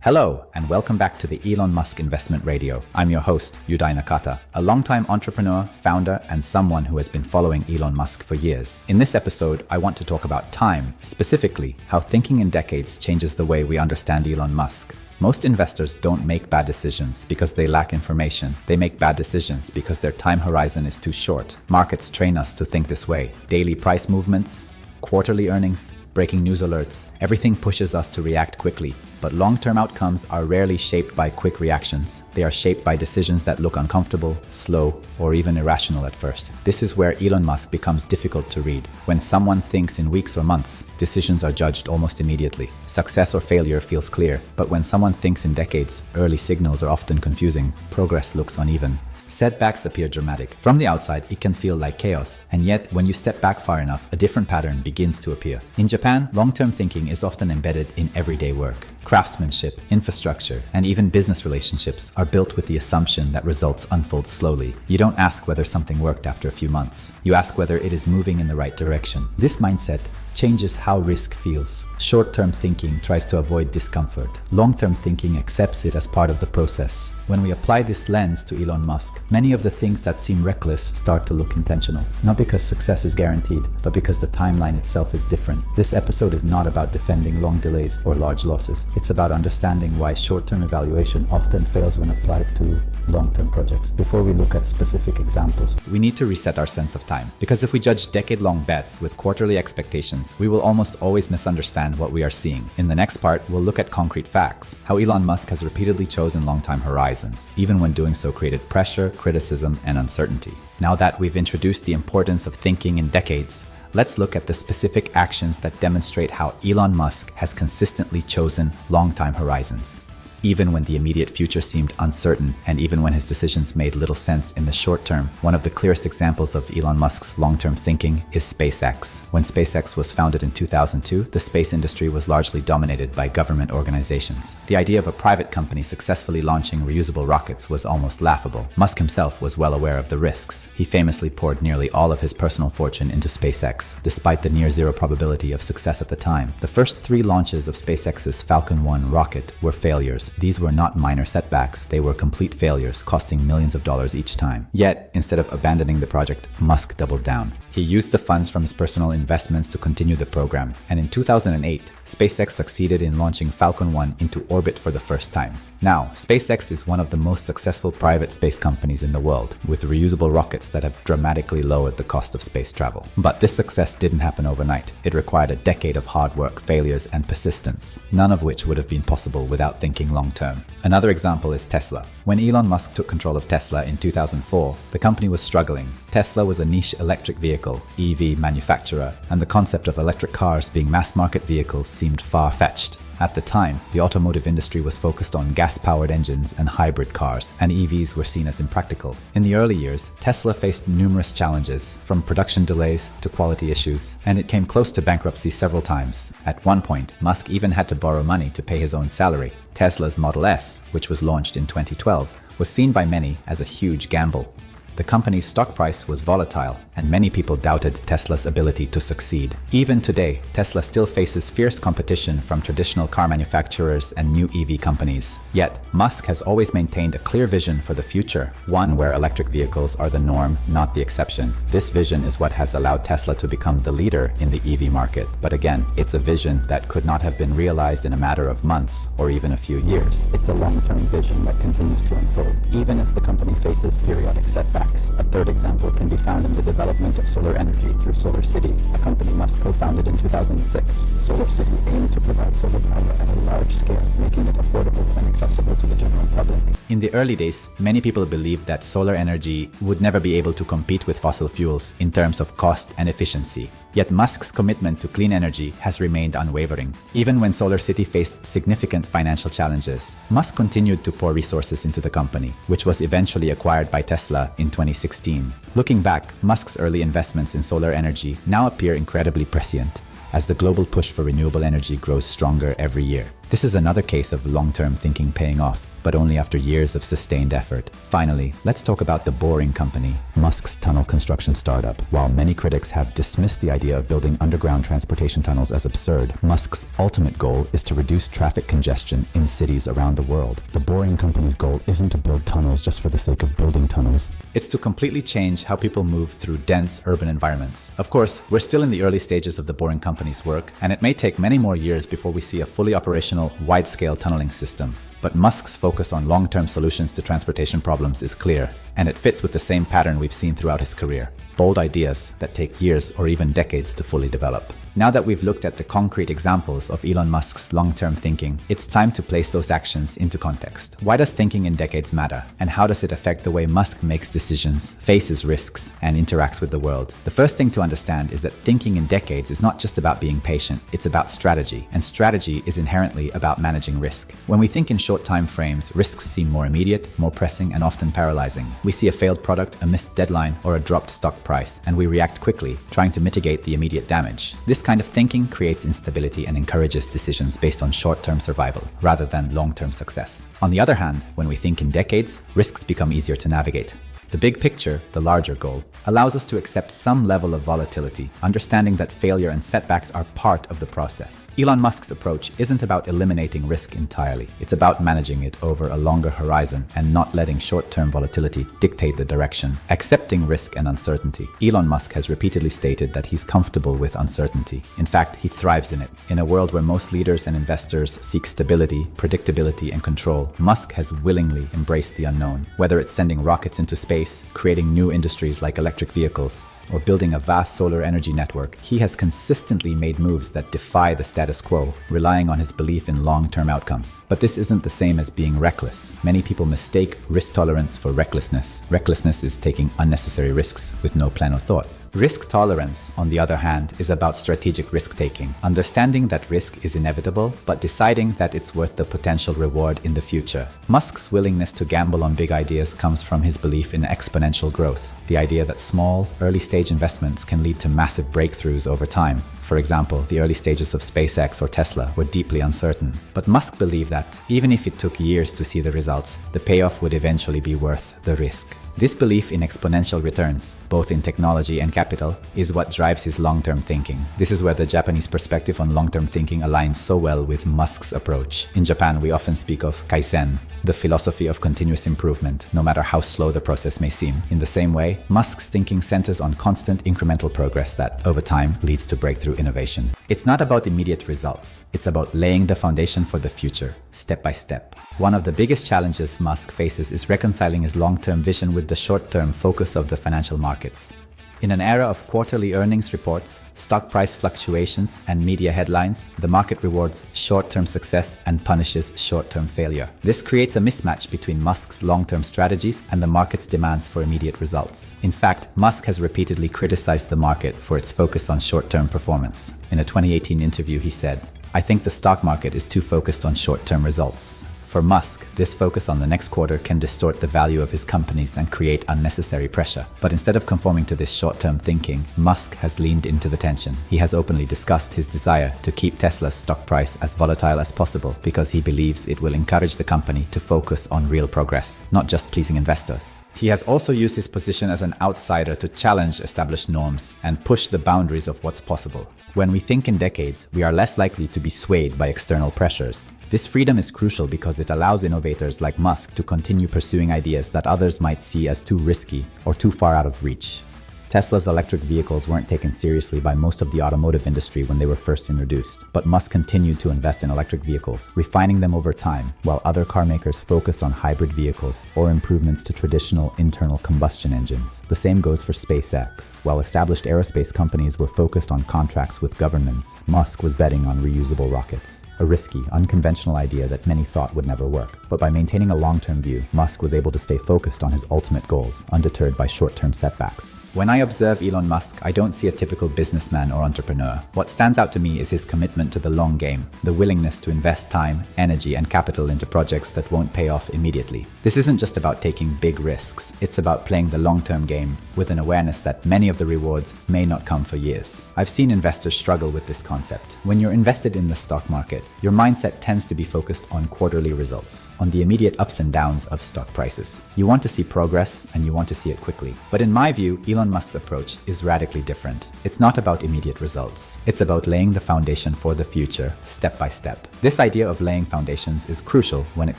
Hello, and welcome back to the Elon Musk Investment Radio. I'm your host, Yudai Nakata, a longtime entrepreneur, founder, and someone who has been following Elon Musk for years. In this episode, I want to talk about time, specifically how thinking in decades changes the way we understand Elon Musk. Most investors don't make bad decisions because they lack information. They make bad decisions because their time horizon is too short. Markets train us to think this way. Daily price movements, quarterly earnings, breaking news alerts, everything pushes us to react quickly. But long-term outcomes are rarely shaped by quick reactions. They are shaped by decisions that look uncomfortable, slow, or even irrational at first. This is where Elon Musk becomes difficult to read. When someone thinks in weeks or months, decisions are judged almost immediately. Success or failure feels clear, but when someone thinks in decades, early signals are often confusing. Progress looks uneven. Setbacks appear dramatic. From the outside, it can feel like chaos. And yet, when you step back far enough, a different pattern begins to appear. In Japan, long-term thinking is often embedded in everyday work. Craftsmanship, infrastructure, and even business relationships are built with the assumption that results unfold slowly. You don't ask whether something worked after a few months. You ask whether it is moving in the right direction. This mindset changes how risk feels. Short-term thinking tries to avoid discomfort. Long-term thinking accepts it as part of the process. When we apply this lens to Elon Musk, many of the things that seem reckless start to look intentional. Not because success is guaranteed, but because the timeline itself is different. This episode is not about defending long delays or large losses. It's about understanding why short-term evaluation often fails when applied to long-term projects. Before we look at specific examples, we need to reset our sense of time. Because if we judge decade-long bets with quarterly expectations, we will almost always misunderstand what we are seeing. In the next part, we'll look at concrete facts, how Elon Musk has repeatedly chosen long-time horizons, even when doing so created pressure, criticism, and uncertainty. Now that we've introduced the importance of thinking in decades, let's look at the specific actions that demonstrate how Elon Musk has consistently chosen long-time horizons. Even when the immediate future seemed uncertain, and even when his decisions made little sense in the short term, one of the clearest examples of Elon Musk's long-term thinking is SpaceX. When SpaceX was founded in 2002, the space industry was largely dominated by government organizations. The idea of a private company successfully launching reusable rockets was almost laughable. Musk himself was well aware of the risks. He famously poured nearly all of his personal fortune into SpaceX, despite the near-zero probability of success at the time. The first 3 launches of SpaceX's Falcon 1 rocket were failures. These were not minor setbacks, they were complete failures, costing millions of dollars each time. Yet, instead of abandoning the project, Musk doubled down. He used the funds from his personal investments to continue the program, and in 2008, SpaceX succeeded in launching Falcon 1 into orbit for the first time. Now, SpaceX is one of the most successful private space companies in the world, with reusable rockets that have dramatically lowered the cost of space travel. But this success didn't happen overnight. It required a decade of hard work, failures, and persistence, none of which would have been possible without thinking long-term. Another example is Tesla. When Elon Musk took control of Tesla in 2004, the company was struggling. Tesla was a niche electric vehicle, EV manufacturer, and the concept of electric cars being mass-market vehicles seemed far-fetched. At the time, the automotive industry was focused on gas-powered engines and hybrid cars, and EVs were seen as impractical. In the early years, Tesla faced numerous challenges, from production delays to quality issues, and it came close to bankruptcy several times. At one point, Musk even had to borrow money to pay his own salary. Tesla's Model S, which was launched in 2012, was seen by many as a huge gamble. The company's stock price was volatile, and many people doubted Tesla's ability to succeed. Even today, Tesla still faces fierce competition from traditional car manufacturers and new EV companies. Yet, Musk has always maintained a clear vision for the future, one where electric vehicles are the norm, not the exception. This vision is what has allowed Tesla to become the leader in the EV market. But again, it's a vision that could not have been realized in a matter of months or even a few years. It's a long-term vision that continues to unfold, even as the company faces periodic setbacks. A third example can be found in the development of solar energy through Solar City, a company Musk co-founded in 2006. Solar City aimed to provide solar power at a large scale, making it affordable and accessible to the general public. In the early days, many people believed that solar energy would never be able to compete with fossil fuels in terms of cost and efficiency. Yet Musk's commitment to clean energy has remained unwavering. Even when Solar City faced significant financial challenges, Musk continued to pour resources into the company, which was eventually acquired by Tesla in 2016. Looking back, Musk's early investments in solar energy now appear incredibly prescient, as the global push for renewable energy grows stronger every year. This is another case of long-term thinking paying off, but only after years of sustained effort. Finally, let's talk about the boring company. Musk's tunnel construction startup. While many critics have dismissed the idea of building underground transportation tunnels as absurd, Musk's ultimate goal is to reduce traffic congestion in cities around the world. The Boring Company's goal isn't to build tunnels just for the sake of building tunnels. It's to completely change how people move through dense urban environments. Of course, we're still in the early stages of the Boring Company's work, and it may take many more years before we see a fully operational, wide-scale tunneling system. But Musk's focus on long-term solutions to transportation problems is clear, and it fits with the same pattern we've seen throughout his career. Bold ideas that take years or even decades to fully develop. Now that we've looked at the concrete examples of Elon Musk's long-term thinking, it's time to place those actions into context. Why does thinking in decades matter? And how does it affect the way Musk makes decisions, faces risks, and interacts with the world? The first thing to understand is that thinking in decades is not just about being patient, it's about strategy. And strategy is inherently about managing risk. When we think in short time frames, risks seem more immediate, more pressing, and often paralyzing. We see a failed product, a missed deadline, or a dropped stock price, and we react quickly, trying to mitigate the immediate damage. This kind of thinking creates instability and encourages decisions based on short-term survival rather than long-term success. On the other hand, when we think in decades, risks become easier to navigate. The big picture, the larger goal, allows us to accept some level of volatility, understanding that failure and setbacks are part of the process. Elon Musk's approach isn't about eliminating risk entirely. It's about managing it over a longer horizon and not letting short-term volatility dictate the direction. Accepting risk and uncertainty. Elon Musk has repeatedly stated that he's comfortable with uncertainty. In fact, he thrives in it. In a world where most leaders and investors seek stability, predictability, and control, Musk has willingly embraced the unknown. Whether it's sending rockets into space, creating new industries like electric vehicles, or building a vast solar energy network, he has consistently made moves that defy the status quo, relying on his belief in long-term outcomes. But this isn't the same as being reckless. Many people mistake risk tolerance for recklessness. Recklessness is taking unnecessary risks with no plan or thought. Risk tolerance, on the other hand, is about strategic risk-taking, understanding that risk is inevitable, but deciding that it's worth the potential reward in the future. Musk's willingness to gamble on big ideas comes from his belief in exponential growth, the idea that small, early-stage investments can lead to massive breakthroughs over time. For example, the early stages of SpaceX or Tesla were deeply uncertain. But Musk believed that, even if it took years to see the results, the payoff would eventually be worth the risk. This belief in exponential returns, both in technology and capital, is what drives his long-term thinking. This is where the Japanese perspective on long-term thinking aligns so well with Musk's approach. In Japan, we often speak of kaizen, the philosophy of continuous improvement, no matter how slow the process may seem. In the same way, Musk's thinking centers on constant incremental progress that, over time, leads to breakthrough innovation. It's not about immediate results. It's about laying the foundation for the future, step by step. One of the biggest challenges Musk faces is reconciling his long-term vision with the short-term focus of the financial markets. In an era of quarterly earnings reports, stock price fluctuations, and media headlines, the market rewards short-term success and punishes short-term failure. This creates a mismatch between Musk's long-term strategies and the market's demands for immediate results. In fact, Musk has repeatedly criticized the market for its focus on short-term performance. In a 2018 interview, he said, "I think the stock market is too focused on short-term results." For Musk, this focus on the next quarter can distort the value of his companies and create unnecessary pressure. But instead of conforming to this short-term thinking, Musk has leaned into the tension. He has openly discussed his desire to keep Tesla's stock price as volatile as possible because he believes it will encourage the company to focus on real progress, not just pleasing investors. He has also used his position as an outsider to challenge established norms and push the boundaries of what's possible. When we think in decades, we are less likely to be swayed by external pressures. This freedom is crucial because it allows innovators like Musk to continue pursuing ideas that others might see as too risky or too far out of reach. Tesla's electric vehicles weren't taken seriously by most of the automotive industry when they were first introduced, but Musk continued to invest in electric vehicles, refining them over time, while other car makers focused on hybrid vehicles or improvements to traditional internal combustion engines. The same goes for SpaceX. While established aerospace companies were focused on contracts with governments, Musk was betting on reusable rockets. A risky, unconventional idea that many thought would never work. But by maintaining a long-term view, Musk was able to stay focused on his ultimate goals, undeterred by short-term setbacks. When I observe Elon Musk, I don't see a typical businessman or entrepreneur. What stands out to me is his commitment to the long game, the willingness to invest time, energy, and capital into projects that won't pay off immediately. This isn't just about taking big risks, it's about playing the long-term game with an awareness that many of the rewards may not come for years. I've seen investors struggle with this concept. When you're invested in the stock market, your mindset tends to be focused on quarterly results, on the immediate ups and downs of stock prices. You want to see progress and you want to see it quickly. But in my view, Elon Musk's approach is radically different. It's not about immediate results. It's about laying the foundation for the future, step by step. This idea of laying foundations is crucial when it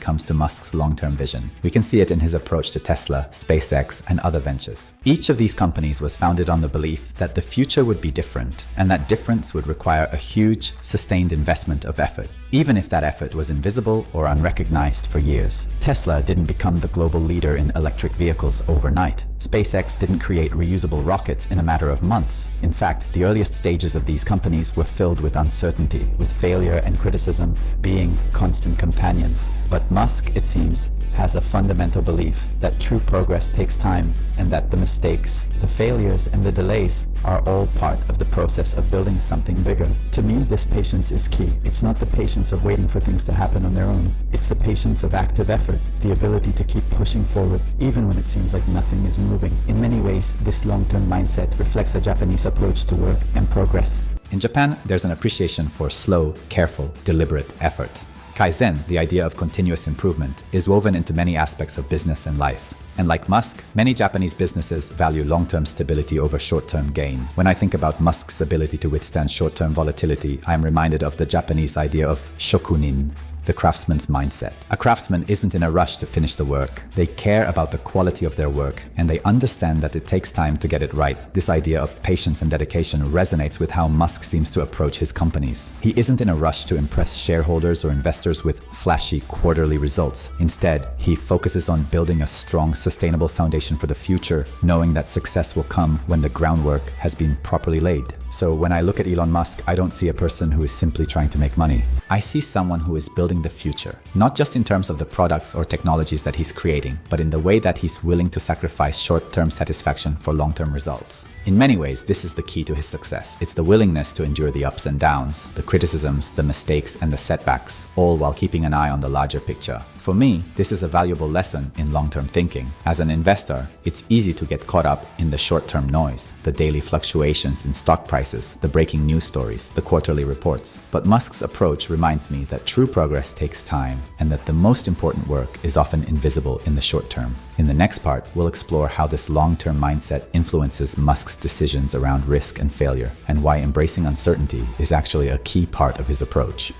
comes to Musk's long-term vision. We can see it in his approach to Tesla, SpaceX, and other ventures. Each of these companies was founded on the belief that the future would be different, and that difference would require a huge, sustained investment of effort, even if that effort was invisible or unrecognized for years. Tesla didn't become the global leader in electric vehicles overnight. SpaceX didn't create reusable rockets in a matter of months. In fact, the earliest stages of these companies were filled with uncertainty, with failure and criticism being constant companions. But Musk, it seems, has a fundamental belief that true progress takes time, and that the mistakes, the failures, and the delays are all part of the process of building something bigger. To me, this patience is key. It's not the patience of waiting for things to happen on their own. It's the patience of active effort, the ability to keep pushing forward even when it seems like nothing is moving. In many ways, this long-term mindset reflects a Japanese approach to work and progress. In Japan, there's an appreciation for slow, careful, deliberate effort. Kaizen, the idea of continuous improvement, is woven into many aspects of business and life. And like Musk, many Japanese businesses value long-term stability over short-term gain. When I think about Musk's ability to withstand short-term volatility, I am reminded of the Japanese idea of shokunin, the craftsman's mindset. A craftsman isn't in a rush to finish the work. They care about the quality of their work, and they understand that it takes time to get it right. This idea of patience and dedication resonates with how Musk seems to approach his companies. He isn't in a rush to impress shareholders or investors with flashy quarterly results. Instead, he focuses on building a strong, sustainable foundation for the future, knowing that success will come when the groundwork has been properly laid. So when I look at Elon Musk, I don't see a person who is simply trying to make money. I see someone who is building the future, not just in terms of the products or technologies that he's creating, but in the way that he's willing to sacrifice short-term satisfaction for long-term results. In many ways, this is the key to his success. It's the willingness to endure the ups and downs, the criticisms, the mistakes, and the setbacks, all while keeping an eye on the larger picture. For me, this is a valuable lesson in long-term thinking. As an investor, it's easy to get caught up in the short-term noise, the daily fluctuations in stock prices, the breaking news stories, the quarterly reports. But Musk's approach reminds me that true progress takes time, and that the most important work is often invisible in the short term. In the next part, we'll explore how this long-term mindset influences Musk's decisions around risk and failure, and why embracing uncertainty is actually a key part of his approach.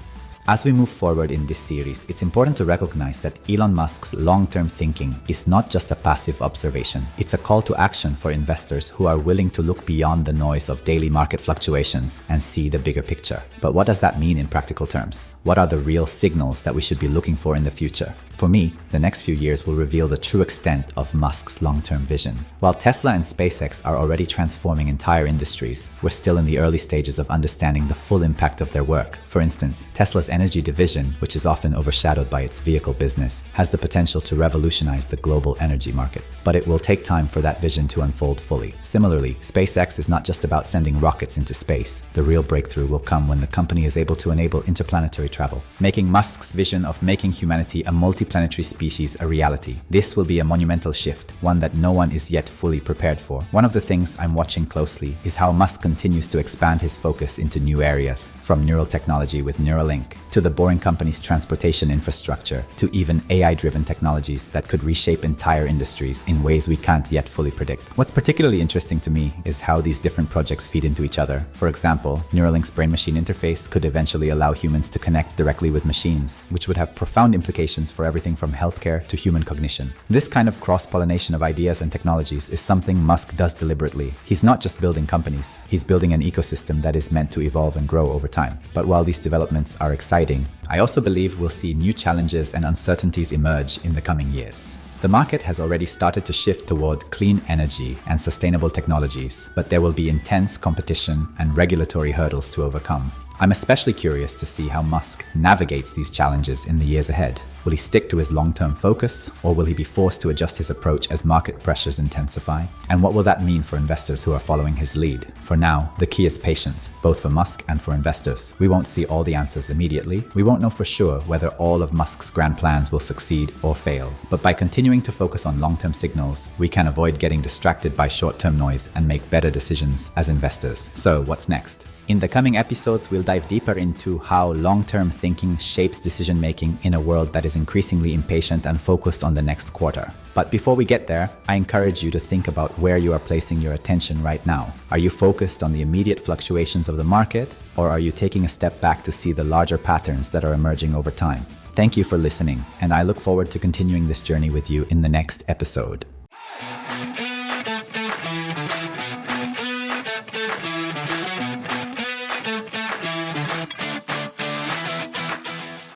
As we move forward in this series, it's important to recognize that Elon Musk's long-term thinking is not just a passive observation. It's a call to action for investors who are willing to look beyond the noise of daily market fluctuations and see the bigger picture. But what does that mean in practical terms? What are the real signals that we should be looking for in the future? For me, the next few years will reveal the true extent of Musk's long-term vision. While Tesla and SpaceX are already transforming entire industries, we're still in the early stages of understanding the full impact of their work. For instance, Tesla's energy division, which is often overshadowed by its vehicle business, has the potential to revolutionize the global energy market. But it will take time for that vision to unfold fully. Similarly, SpaceX is not just about sending rockets into space. The real breakthrough will come when the company is able to enable interplanetary travel, making Musk's vision of making humanity a multiplanetary species a reality. This will be a monumental shift, one that no one is yet fully prepared for. One of the things I'm watching closely is how Musk continues to expand his focus into new areas, from neural technology with Neuralink, to the Boring Company's transportation infrastructure, to even AI-driven technologies that could reshape entire industries in ways we can't yet fully predict. What's particularly interesting to me is how these different projects feed into each other. For example, Neuralink's brain-machine interface could eventually allow humans to connect directly with machines, which would have profound implications for everything from healthcare to human cognition. This kind of cross-pollination of ideas and technologies is something Musk does deliberately. He's not just building companies, he's building an ecosystem that is meant to evolve and grow over time. But while these developments are exciting, I also believe we'll see new challenges and uncertainties emerge in the coming years. The market has already started to shift toward clean energy and sustainable technologies, but there will be intense competition and regulatory hurdles to overcome. I'm especially curious to see how Musk navigates these challenges in the years ahead. Will he stick to his long-term focus, or will he be forced to adjust his approach as market pressures intensify? And what will that mean for investors who are following his lead? For now, the key is patience, both for Musk and for investors. We won't see all the answers immediately. We won't know for sure whether all of Musk's grand plans will succeed or fail. But by continuing to focus on long-term signals, we can avoid getting distracted by short-term noise and make better decisions as investors. So what's next? In the coming episodes, we'll dive deeper into how long-term thinking shapes decision-making in a world that is increasingly impatient and focused on the next quarter. But before we get there, I encourage you to think about where you are placing your attention right now. Are you focused on the immediate fluctuations of the market, or are you taking a step back to see the larger patterns that are emerging over time? Thank you for listening, and I look forward to continuing this journey with you in the next episode.